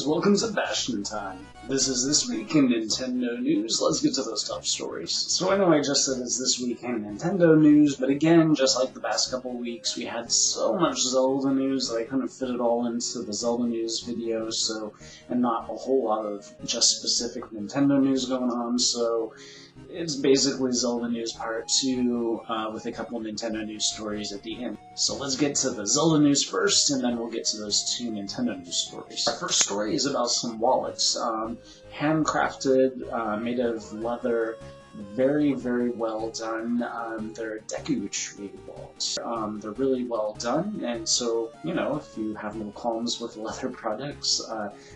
guys, welcome to Bastion Time. This is This Week in Nintendo News. Let's get to those top stories. So I know I just said it's This Week in Nintendo News, but again, just like the past couple weeks, we had so much Zelda news that I couldn't fit it all into the Zelda news video, and not a whole lot of just specific Nintendo news going on, so it's basically Zelda News Part 2 with a couple of Nintendo news stories at the end. So let's get to the Zelda news first, and then we'll get to those two Nintendo news stories. Our first story is about some wallets, handcrafted, made of leather, very, very well done. They're Deku tree wallets. They're really well done, and so, you know, if you have no qualms with leather products,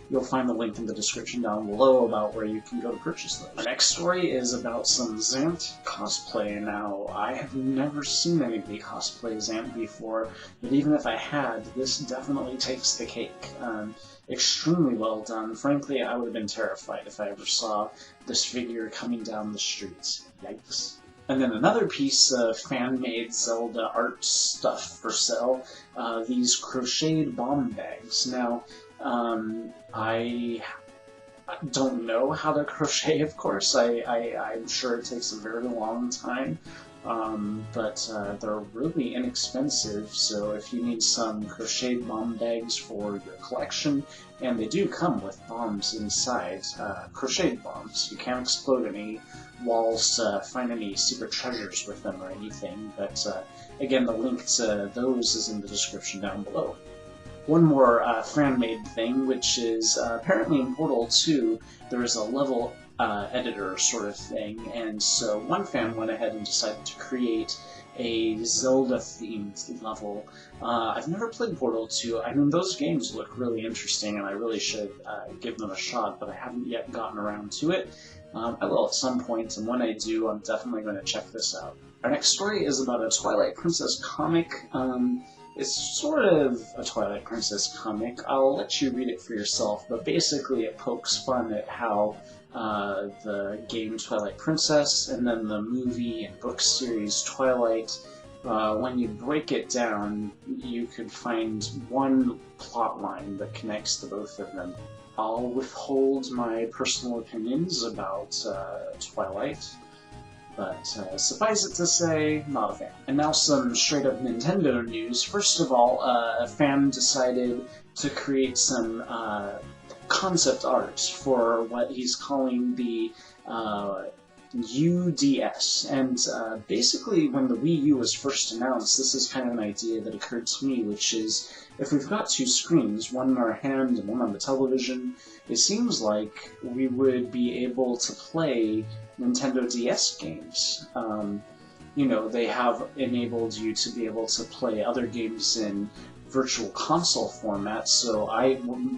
you'll find the link in the description down below about where you can go to purchase those. Our next story is about some Zant cosplay. Now, I have never seen anybody cosplay Zant before, but even if I had, this definitely takes the cake. Extremely well done. Frankly, I would have been terrified if I ever saw this figure coming down the street. Yikes. And then another piece of fan-made Zelda art stuff for sale, these crocheted bomb bags. Now, I don't know how to crochet, of course. I'm sure it takes a very long time. But they're really inexpensive, so if you need some crocheted bomb bags for your collection, and they do come with bombs inside, crocheted bombs. You can't explode any walls to find any secret treasures with them or anything, but again, the link to those is in the description down below. One more fan-made thing, which is apparently in Portal 2, there is a level editor sort of thing, and so one fan went ahead and decided to create a Zelda-themed level. I've never played Portal 2. I mean, those games look really interesting, and I really should give them a shot, but I haven't yet gotten around to it. I will at some point, and when I do, I'm definitely going to check this out. Our next story is about a Twilight Princess comic. It's sort of a Twilight Princess comic. I'll let you read it for yourself, but basically it pokes fun at how the game Twilight Princess and then the movie and book series Twilight, when you break it down, you could find one plot line that connects the both of them. I'll withhold my personal opinions about Twilight, but suffice it to say, not a fan. And now some straight-up Nintendo news. First of all, a fan decided to create some concept art for what he's calling the UDS. And basically, when the Wii U was first announced, this is kind of an idea that occurred to me, which is, if we've got two screens, one in our hand and one on the television, it seems like we would be able to play Nintendo DS games. You know, they have enabled you to be able to play other games in virtual console format, so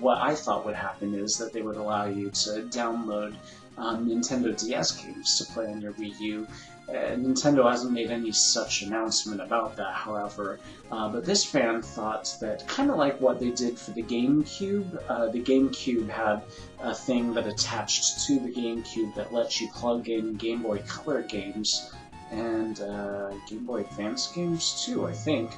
what I thought would happen is that they would allow you to download Nintendo DS games to play on your Wii U. Nintendo hasn't made any such announcement about that, however, but this fan thought that, kind of like what they did for the GameCube, the GameCube had a thing that attached to the GameCube that lets you plug in Game Boy Color games, and Game Boy Advance games too, I think.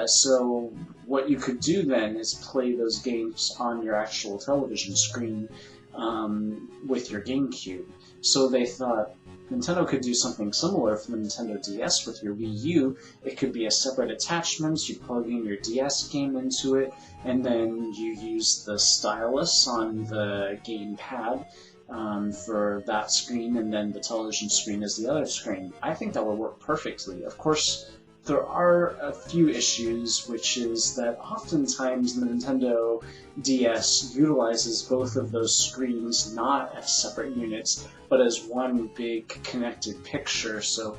So what you could do then is play those games on your actual television screen with your GameCube. So they thought Nintendo could do something similar for the Nintendo DS with your Wii U. It could be a separate attachment, you plug in your DS game into it, and then you use the stylus on the gamepad for that screen, and then the television screen is the other screen. I think that would work perfectly. Of course, there are a few issues, which is that oftentimes the Nintendo DS utilizes both of those screens not as separate units, but as one big connected picture, so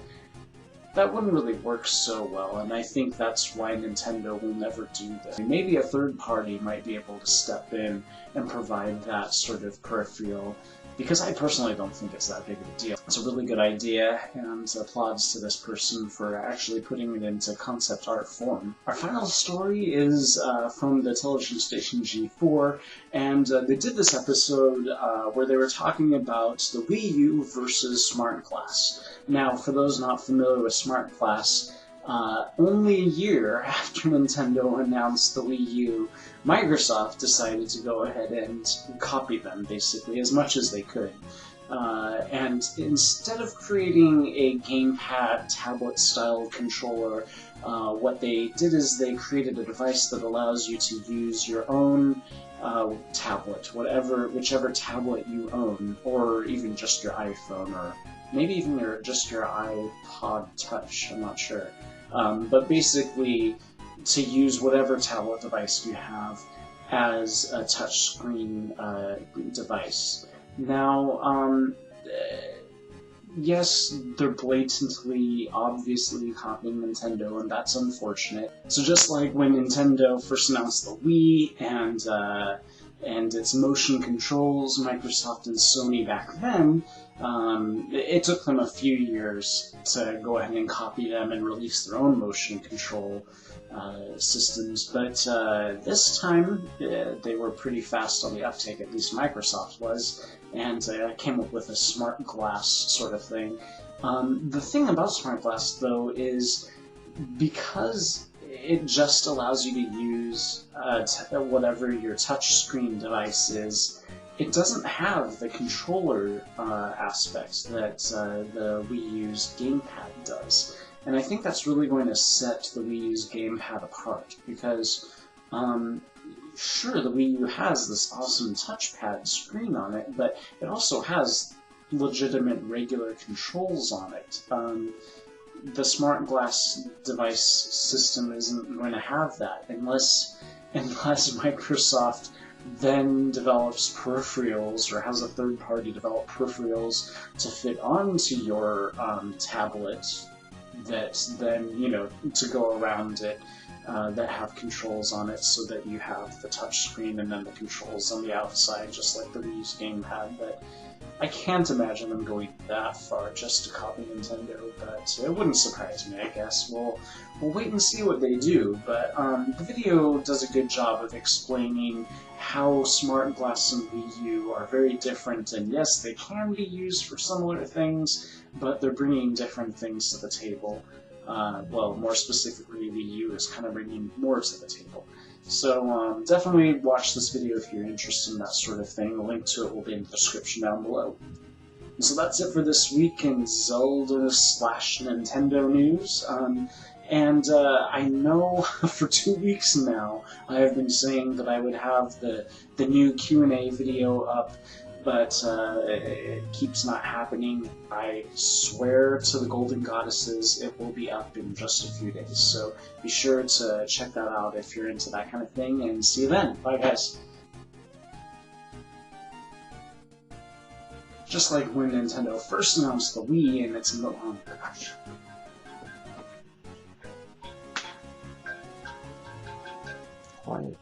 that wouldn't really work so well, and I think that's why Nintendo will never do that. Maybe a third party might be able to step in and provide that sort of peripheral, because I personally don't think it's that big of a deal. It's a really good idea, and applauds to this person for actually putting it into concept art form. Our final story is from the television station G4, and they did this episode where they were talking about the Wii U versus SmartGlass. Now, for those not familiar with SmartGlass, Only a year after Nintendo announced the Wii U, Microsoft decided to go ahead and copy them, basically, as much as they could. And instead of creating a gamepad tablet-style controller, what they did is they created a device that allows you to use your own tablet, whichever tablet you own, or even just your iPhone, or maybe even just your iPod Touch, I'm not sure. But basically, to use whatever tablet device you have as a touchscreen device. Now, yes, they're blatantly, obviously copying Nintendo, and that's unfortunate. So just like when Nintendo first announced the Wii and its motion controls, Microsoft and Sony back then, it took them a few years to go ahead and copy them and release their own motion control systems, but this time they were pretty fast on the uptake, at least Microsoft was, and came up with a SmartGlass sort of thing. The thing about SmartGlass, though, is because it just allows you to use whatever your touchscreen device is, it doesn't have the controller aspects that the Wii U's gamepad does. And I think that's really going to set the Wii U's gamepad apart, because sure, the Wii U has this awesome touchpad screen on it, but it also has legitimate regular controls on it. The SmartGlass device system isn't going to have that unless Microsoft then develops peripherals, or has a third party develop peripherals to fit onto your tablet that then, to go around it, that have controls on it, so that you have the touch screen and then the controls on the outside, just like the Wii U's gamepad. But I can't imagine them going that far just to copy Nintendo, but it wouldn't surprise me, I guess. We'll wait and see what they do, but the video does a good job of explaining how SmartGlass and Wii U are very different, and yes, they can be used for similar things, but they're bringing different things to the table. Well, more specifically, Wii U is kind of bringing more to the table. So definitely watch this video if you're interested in that sort of thing. A link to it will be in the description down below. And so that's it for this week in Zelda/Nintendo news. I know for 2 weeks now I have been saying that I would have the new Q&A video up, but it keeps not happening. I swear to the Golden Goddesses it will be up in just a few days, so be sure to check that out if you're into that kind of thing, and see you then. Bye, guys. Just like when Nintendo first announced the Wii, and it's no longer. Quiet.